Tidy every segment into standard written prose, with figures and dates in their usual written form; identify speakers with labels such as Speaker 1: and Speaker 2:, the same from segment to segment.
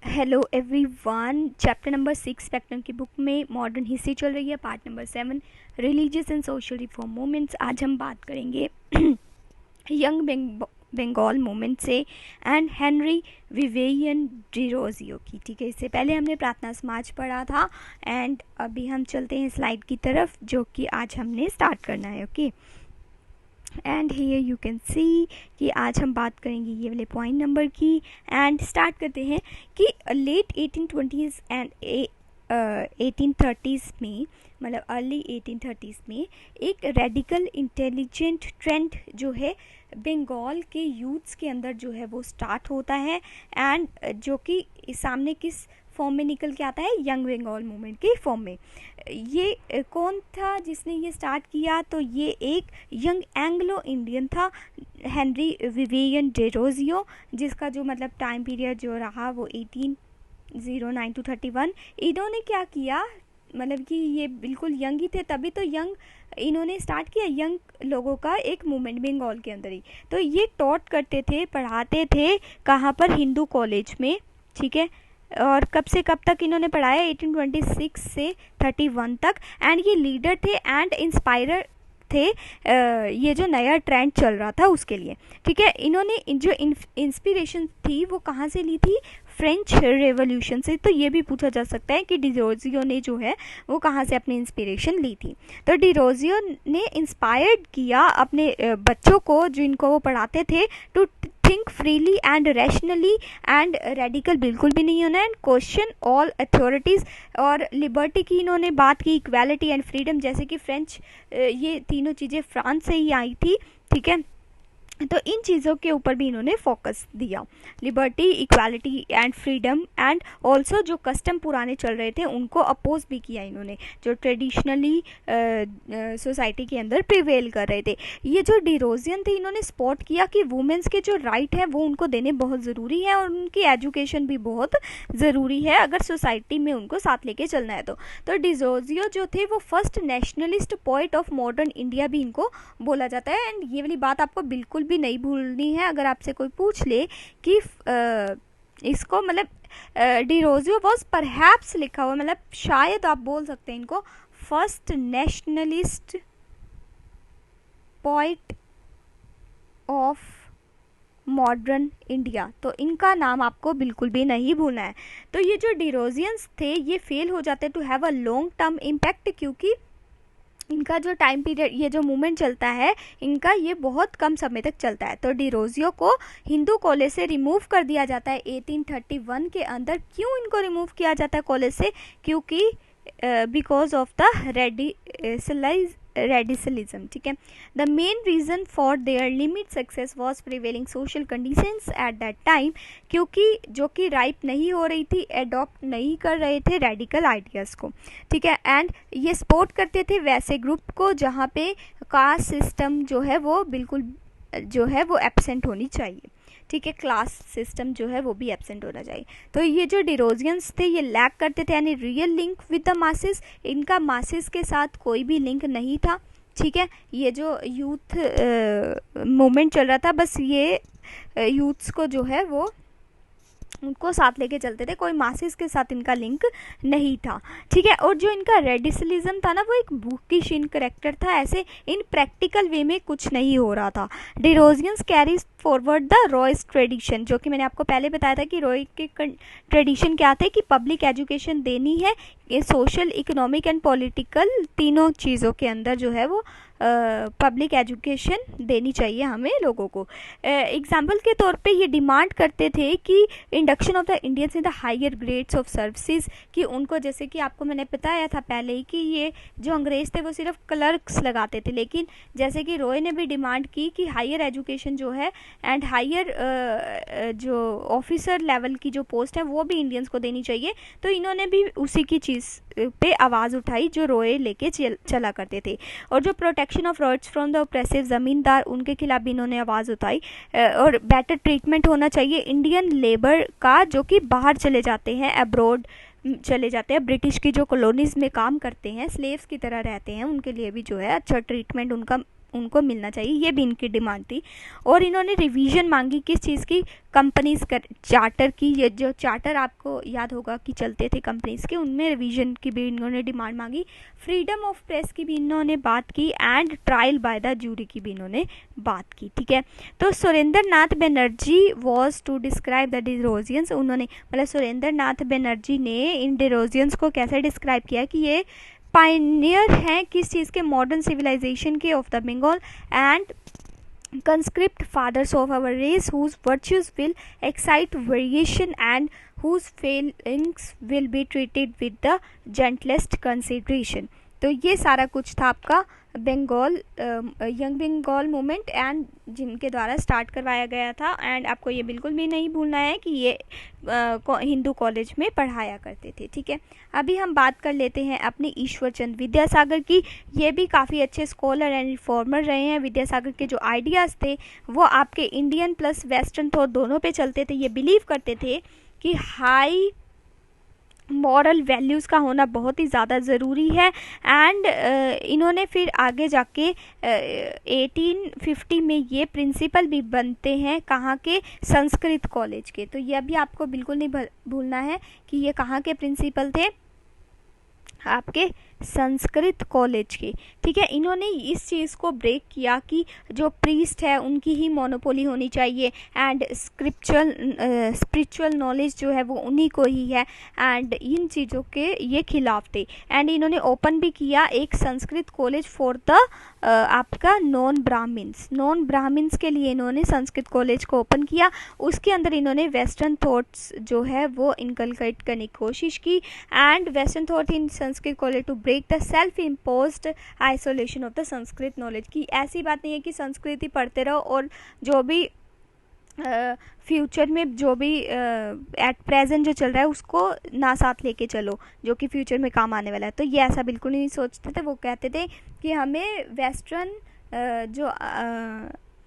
Speaker 1: Hello everyone, chapter number 6 spectrum की book में modern history चल रही है, part number 7 religious and social reform movements. आज हम बात करेंगे यंग बंगाल मूवमेंट से एंड हेनरी विवियन डिरोजियो की। ठीक है, इससे पहले हमने प्रार्थना समाज पढ़ा था एंड अभी हम चलते हैं स्लाइड की तरफ जो कि आज हमने स्टार्ट करना है। Okay, and here you can see कि आज हम बात करेंगे ये वाले पॉइंट नंबर की। एंड स्टार्ट करते हैं कि लेट 1820s एंड 1830s में, मतलब अर्ली 1830s में एक रेडिकल इंटेलिजेंट ट्रेंड जो है बंगाल के यूथ्स के अंदर जो है वो स्टार्ट होता है एंड जो कि सामने किस फॉर्म में निकल के आता है, यंग बंगाल मूवमेंट के फॉर्म में। ये कौन था जिसने ये स्टार्ट किया? तो ये एक यंग एंग्लो इंडियन था, हेनरी विवियन डिरोजियो, जिसका जो मतलब टाइम पीरियड जो रहा वो 1809 to 31। इन्होंने क्या किया, मतलब कि ये बिल्कुल यंग ही थे तभी तो यंग इन्होंने स्टार्ट किया यंग लोगों का एक मूवमेंट बंगाल के अंदर ही। तो ये टॉट करते थे, पढ़ाते थे कहाँ पर? हिंदू कॉलेज में। ठीक है, और कब से कब तक इन्होंने पढ़ाया? 1826 से 31 तक। एंड ये लीडर थे एंड इंस्पायरर थे ये जो नया ट्रेंड चल रहा था उसके लिए। ठीक है, इन्होंने जो इंस्पिरेशन थी वो कहाँ से ली थी? फ्रेंच रेवोल्यूशन से। तो ये भी पूछा जा सकता है कि डिरोजियो ने जो है वो कहाँ से अपनी इंस्पिरेशन ली थी। तो डिरोजियो ने इंस्पायर्ड किया अपने बच्चों को, जो इनको वो पढ़ाते थे, to think freely and rationally and radical बिल्कुल भी नहीं होना एंड क्वेश्चन ऑल अथॉरिटीज़। और लिबर्टी की इन्होंने बात की, इक्वालिटी एंड फ्रीडम, जैसे कि फ्रेंच ये तीनों चीज़ें फ्रांस से ही आई थी। ठीक है, तो इन चीज़ों के ऊपर भी इन्होंने फोकस दिया, liberty, equality and freedom. And also जो कस्टम पुराने चल रहे थे उनको अपोज भी किया इन्होंने, जो ट्रेडिशनली सोसाइटी के अंदर प्रिवेल कर रहे थे। ये जो डिरोजियन थे इन्होंने स्पॉट किया कि वुमेन्स के जो राइट है वो उनको देने बहुत ज़रूरी है और उनकी एजुकेशन भी बहुत ज़रूरी है अगर सोसाइटी में उनको साथ लेके चलना है। तो डिरोजियो जो थे वो first nationalist poet of modern India भी इनको बोला जाता है। एंड ये वाली बात आपको बिल्कुल भी नहीं भूलनी है। अगर आपसे कोई पूछ ले कि इसको मतलब डिरोजियो वॉज परहैप्स लिखा हुआ, मतलब शायद आप बोल सकते हैं इनको first nationalist poet of modern India, तो इनका नाम आपको बिल्कुल भी नहीं भूलना है। तो ये जो डिरोजियंस थे ये फेल हो जाते to have a long term impact, क्योंकि इनका जो टाइम पीरियड, ये जो मूवमेंट चलता है इनका, ये बहुत कम समय तक चलता है। तो डिरोजियो को हिंदू कॉलेज से रिमूव कर दिया जाता है 1831 के अंदर। क्यों इनको रिमूव किया जाता है कॉलेज से? क्योंकि बिकॉज ऑफ द रेडिकलिज्म। ठीक है, the main reason for their limit success was prevailing social conditions at that time, क्योंकि जो कि राइप नहीं हो रही थी, एडॉप्ट नहीं कर रहे थे रेडिकल आइडियाज़ को। ठीक है, एंड ये सपोर्ट करते थे वैसे ग्रुप को जहाँ पे कास्ट सिस्टम जो है वो बिल्कुल जो है वो एब्सेंट होनी चाहिए। ठीक है, क्लास सिस्टम जो है वो भी एब्सेंट होना चाहिए। तो ये जो डिरोजियंस थे ये लैक करते थे यानी real link with the masses, इनका मासेस के साथ कोई भी लिंक नहीं था। ठीक है, ये जो यूथ मूवमेंट चल रहा था बस ये यूथ्स को जो है वो उनको साथ लेके चलते थे, कोई मासेस के साथ इनका लिंक नहीं था। ठीक है, और जो इनका रेडिकलिज्म था ना वो एक बुकिश इन करेक्टर था, ऐसे इन प्रैक्टिकल वे में कुछ नहीं हो रहा था। Derozians carries forward the Roy's tradition, जो कि मैंने आपको पहले बताया था कि रॉय के ट्रेडिशन क्या थे, कि पब्लिक एजुकेशन देनी है, ये सोशल, इकोनॉमिक एंड पॉलिटिकल तीनों चीज़ों के अंदर जो है वो पब्लिक एजुकेशन देनी चाहिए हमें लोगों को। एग्जाम्पल के तौर पे ये डिमांड करते थे कि induction of the Indians in the higher grades of services, कि उनको, जैसे कि आपको मैंने बताया था पहले ही कि ये जो अंग्रेज थे वो सिर्फ क्लर्क्स लगाते थे, लेकिन जैसे कि रॉय ने भी डिमांड की कि हायर एजुकेशन जो है एंड हायर जो ऑफिसर लेवल की जो पोस्ट है वो भी इंडियंस को देनी चाहिए। तो इन्होंने भी उसी की चीज़ पे आवाज़ उठाई जो रॉय लेके चला करते थे। और जो protection of rights from the oppressive ज़मींदार, उनके खिलाफ भी इन्होंने आवाज़ उठाई। और बेटर ट्रीटमेंट होना चाहिए इंडियन लेबर का, जो कि बाहर चले जाते हैं, अब्रॉड चले जाते हैं, ब्रिटिश की जो कॉलोनीज़ में काम करते हैं, स्लेव्स की तरह रहते हैं, उनके लिए भी जो है अच्छा ट्रीटमेंट उनका उनको मिलना चाहिए, ये भी इनकी डिमांड थी। और इन्होंने रिवीजन मांगी किस चीज़ की, कंपनीज का चार्टर की, ये जो चार्टर आपको याद होगा कि चलते थे कंपनीज के, उनमें रिवीजन की भी इन्होंने डिमांड मांगी। फ्रीडम ऑफ प्रेस की भी इन्होंने बात की and trial by the jury की भी इन्होंने बात की, ठीक है। तो Surendra Nath Banerjee was to describe the Derozians, उन्होंने मतलब सुरेंद्र नाथ बनर्जी ने इन डिरोजियंस को कैसे डिस्क्राइब किया कि ये पायनियर हैं किस चीज़ के, मॉडर्न सिविलाइजेशन के of the Bengal and conscript fathers of our race whose virtues will excite variation and whose failings will be treated with the gentlest consideration। तो ये सारा कुछ था आपका Bengal young Bengal movement and जिनके द्वारा स्टार्ट करवाया गया था। एंड आपको ये बिल्कुल भी नहीं भूलना है कि ये हिंदू कॉलेज में पढ़ाया करते थे, ठीक है। अभी हम बात कर लेते हैं अपने ईश्वर चंद विद्यासागर की। ये भी काफ़ी अच्छे स्कॉलर एंड रिफॉर्मर रहे हैं। विद्यासागर के जो आइडियाज़ थे वो आपके इंडियन प्लस वेस्टर्न थॉट दोनों पे चलते थे। ये बिलीव करते थे कि हाई मॉरल वैल्यूज़ का होना बहुत ही ज़्यादा ज़रूरी है। एंड इन्होंने फिर आगे जाके 1850 में ये प्रिंसिपल भी बनते हैं कहाँ के, संस्कृत कॉलेज के। तो ये भी आपको बिल्कुल नहीं भूलना है कि ये कहाँ के प्रिंसिपल थे, आपके संस्कृत कॉलेज के, ठीक है। इन्होंने इस चीज़ को ब्रेक किया कि जो प्रीस्ट है उनकी ही मोनोपोली होनी चाहिए एंड स्पिरिचुअल नॉलेज जो है वो उन्हीं को ही है। एंड इन चीज़ों के ये खिलाफ थे। एंड इन्होंने ओपन भी किया एक संस्कृत कॉलेज फॉर द आपका नॉन ब्राह्मिन्स के लिए इन्होंने संस्कृत कॉलेज को ओपन किया। उसके अंदर इन्होंने वेस्टर्न थॉट्स जो है वो इनकलकेट करने की कोशिश की। And western thought in Sanskrit college to break the self imposed isolation of the Sanskrit knowledge की। ऐसी बात नहीं है कि संस्कृत ही पढ़ते रहो और जो भी फ्यूचर में जो भी एट प्रेजेंट जो चल रहा है उसको ना साथ लेके चलो जो कि फ्यूचर में काम आने वाला है। तो ये ऐसा बिल्कुल नहीं सोचते थे। वो कहते थे कि हमें वेस्टर्न जो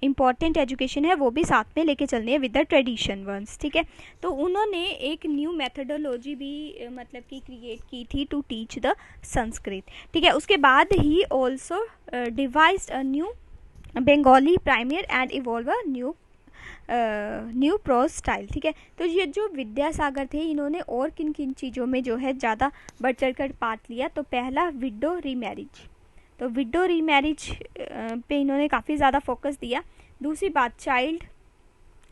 Speaker 1: इम्पॉर्टेंट एजुकेशन है वो भी साथ में लेके चलनी है विद द ट्रेडिशन वंस, ठीक है। तो उन्होंने एक न्यू मेथडोलॉजी भी मतलब कि क्रिएट की थी टू टीच द संस्कृत, ठीक है। उसके बाद ही also devised a new Bengali primer and evolve a new prose style, ठीक है। तो ये जो विद्यासागर थे इन्होंने और किन किन चीज़ों में जो है ज़्यादा बढ़ चढ़ कर पार्ट लिया, तो पहला विडो रीमैरिज, तो विडो रीमैरिज पे इन्होंने काफ़ी ज़्यादा फोकस दिया। दूसरी बात चाइल्ड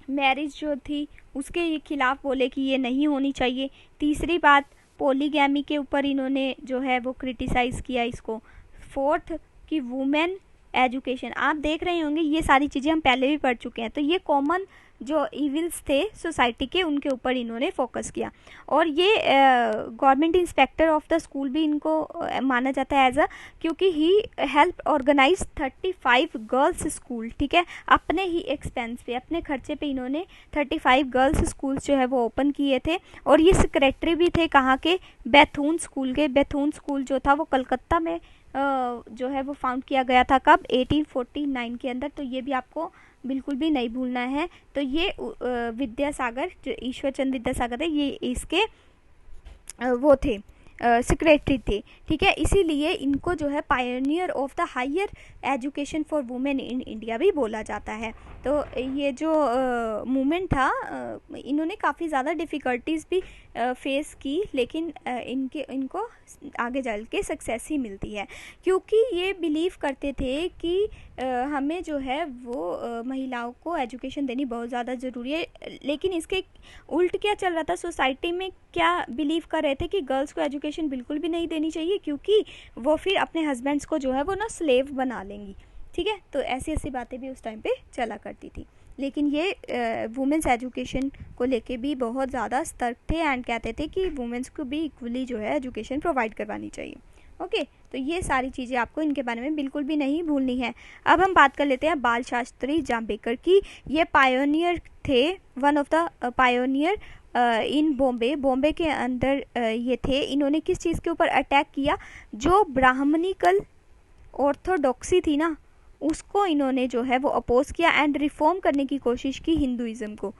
Speaker 1: मैरिज जो थी उसके खिलाफ बोले कि ये नहीं होनी चाहिए। तीसरी बात पॉलीगैमी के ऊपर इन्होंने जो है वो क्रिटिसाइज़ किया इसको। फोर्थ कि वुमेन एजुकेशन, आप देख रहे होंगे ये सारी चीज़ें हम पहले भी पढ़ चुके हैं। तो ये कॉमन जो इविल्स थे सोसाइटी के उनके ऊपर इन्होंने फोकस किया। और ये government inspector of the school भी इनको माना जाता है एज अ, क्योंकि ही हेल्प ऑर्गेनाइज 35 गर्ल्स स्कूल, ठीक है। अपने ही एक्सपेंस पे, अपने खर्चे पे इन्होंने 35 गर्ल्स स्कूल जो है वो ओपन किए थे। और ये सेक्रेटरी भी थे कहाँ के, बैथून स्कूल के। बैथून स्कूल जो था वो कलकत्ता में जो है वो फाउंड किया गया था, कब, 1849 के अंदर। तो ये भी आपको बिल्कुल भी नहीं भूलना है। तो ये विद्यासागर जो ईश्वर चंद विद्यासागर थे ये इसके वो थे सेक्रेटरी थे, ठीक है। इसीलिए इनको जो है pioneer of the higher education for women in India भी बोला जाता है। तो ये जो मूवमेंट था इन्होंने काफ़ी ज़्यादा डिफ़िकल्टीज़ भी फेस की, लेकिन इनको आगे चल के सक्सेस ही मिलती है, क्योंकि ये बिलीव करते थे कि हमें जो है वो महिलाओं को एजुकेशन देनी बहुत ज़्यादा ज़रूरी है। लेकिन इसके उल्ट क्या चल रहा था सोसाइटी में, क्या बिलीव कर रहे थे कि गर्ल्स को एजुकेशन बिल्कुल भी नहीं देनी चाहिए क्योंकि वो फिर अपने हस्बैंड्स को जो है वो ना स्लेव बना लेंगी, ठीक है। तो ऐसी ऐसी बातें भी उस टाइम पे चला करती थी। लेकिन ये वुमेंस एजुकेशन को लेके भी बहुत ज़्यादा सतर्क थे एंड कहते थे कि वुमेंस को भी इक्वली जो है एजुकेशन प्रोवाइड करवानी चाहिए। ओके, तो ये सारी चीज़ें आपको इनके बारे में बिल्कुल भी नहीं भूलनी है। अब हम बात कर लेते हैं बाल शास्त्री जाम्बेकर की। ये पायोनियर थे, वन ऑफ द पायोनियर इन बॉम्बे के अंदर ये थे। इन्होंने किस चीज़ के ऊपर अटैक किया, जो ब्राह्मणिकल ऑर्थोडॉक्सी थी ना उसको इन्होंने जो है वो अपोज किया एंड रिफॉर्म करने की कोशिश की हिंदुइज़्म को।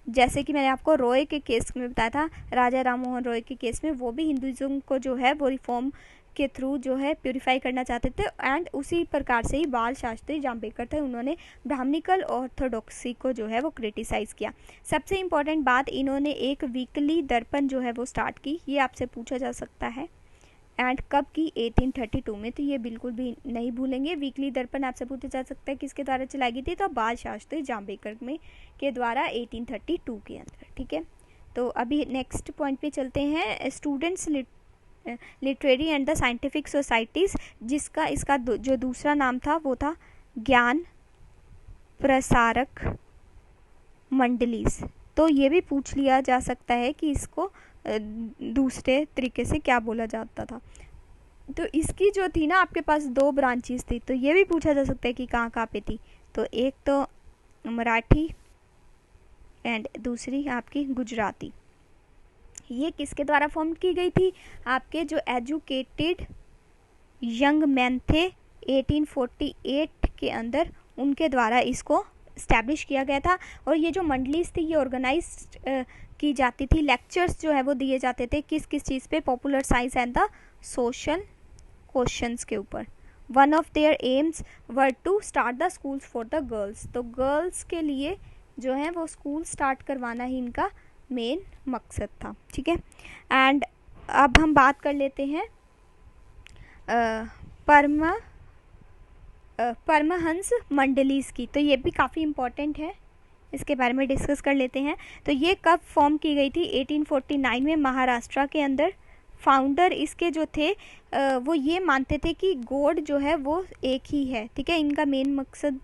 Speaker 1: जैसे कि मैंने आपको रॉय के केस में बताया था, राजा राम मोहन रॉय के केस में, वो भी हिंदुइज़्म को जो है वो रिफॉर्म के थ्रू जो है प्यूरिफाई करना चाहते थे, एंड उसी प्रकार से ही बाल शास्त्री जाम्बेडकर थे, उन्होंने ब्राह्मणिकल ऑर्थोडॉक्सी को जो है वो क्रिटिसाइज़ किया। सबसे इम्पॉर्टेंट बात, इन्होंने एक वीकली दर्पण जो है वो स्टार्ट की, ये आपसे पूछा जा सकता है, एंड कब की? 1832 में, तो ये बिल्कुल भी नहीं भूलेंगे। वीकली दर्पण आपसे पूछा जा सकता है किसके द्वारा चलाई गई थी, तो बाल शास्त्री जाम्बेडकर में के द्वारा 1832 के अंदर, ठीक है। तो अभी नेक्स्ट पॉइंट पे चलते हैं, students literary and the scientific societies, जिसका इसका जो दूसरा नाम था वो था ज्ञान प्रसारक मंडलीज। तो ये भी पूछ लिया जा सकता है कि इसको दूसरे तरीके से क्या बोला जाता था। तो इसकी जो थी ना, आपके पास 2 ब्रांचेस थी, तो ये भी पूछा जा सकता है कि कहाँ कहाँ पे थी। तो एक तो मराठी एंड दूसरी आपकी गुजराती। ये किसके द्वारा फॉर्म की गई थी? आपके जो एजुकेटेड यंग मैन थे 1848 के अंदर, उनके द्वारा इसको इस्टेब्लिश किया गया था। और ये जो मंडलीज थी ये ऑर्गेनाइज की जाती थी, लेक्चर्स जो है वो दिए जाते थे किस किस चीज़ पे? Popular science and the social questions के ऊपर। One of their aims were to start the schools for the girls. तो गर्ल्स के लिए जो है वो स्कूल स्टार्ट करवाना ही इनका मेन मकसद था, ठीक है। एंड अब हम बात कर लेते हैं परमहंस मंडलीज की। तो ये भी काफ़ी इम्पोर्टेंट है, इसके बारे में डिस्कस कर लेते हैं। तो ये कब फॉर्म की गई थी? 1849 में महाराष्ट्र के अंदर। फाउंडर इसके जो थे वो ये मानते थे कि गॉड जो है वो एक ही है, ठीक है। इनका मेन मकसद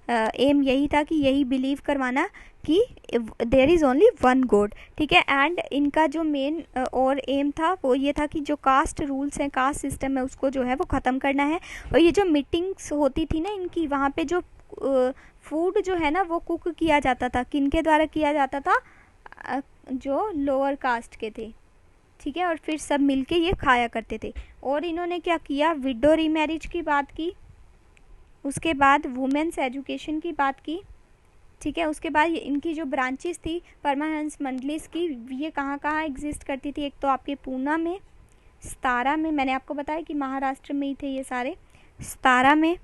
Speaker 1: एम यही था कि यही बिलीव करवाना कि there is only one god, ठीक है। एंड इनका जो मेन और एम था वो ये था कि जो कास्ट रूल्स हैं, कास्ट सिस्टम है, उसको जो है वो ख़त्म करना है। और ये जो मीटिंग्स होती थी ना इनकी, वहाँ पे जो फूड जो है ना वो कुक किया जाता था, किनके द्वारा किया जाता था? जो लोअर कास्ट के थे, ठीक है। और फिर सब मिलके ये खाया करते थे। और इन्होंने क्या किया? विडो रीमैरिज की बात की, उसके बाद वुमेन्स एजुकेशन की बात की, ठीक है। उसके बाद इनकी जो ब्रांचेस थी परमहंस मंडलीज की, ये कहाँ कहाँ एग्जिस्ट करती थी? एक तो आपके पूना में, सतारा में, मैंने आपको बताया कि महाराष्ट्र में ही थे ये सारे, सतारा में,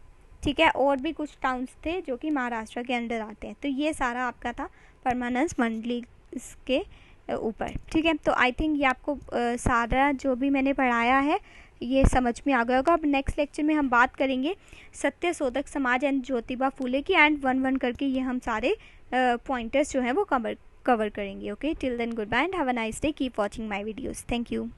Speaker 1: ठीक है। और भी कुछ टाउन्स थे जो कि महाराष्ट्र के अंडर आते हैं। तो ये सारा आपका था परमहंस मंडलीज के ऊपर, ठीक है। तो आई थिंक ये आपको सारा जो भी मैंने पढ़ाया है ये समझ में आ गया होगा। अब नेक्स्ट लेक्चर में हम बात करेंगे सत्यशोधक समाज एंड ज्योतिबा फूले की, एंड वन वन करके ये हम सारे पॉइंटर्स जो हैं वो कवर करेंगे। Okay, till then goodbye and have a nice day, keep watching my videos. Thank you.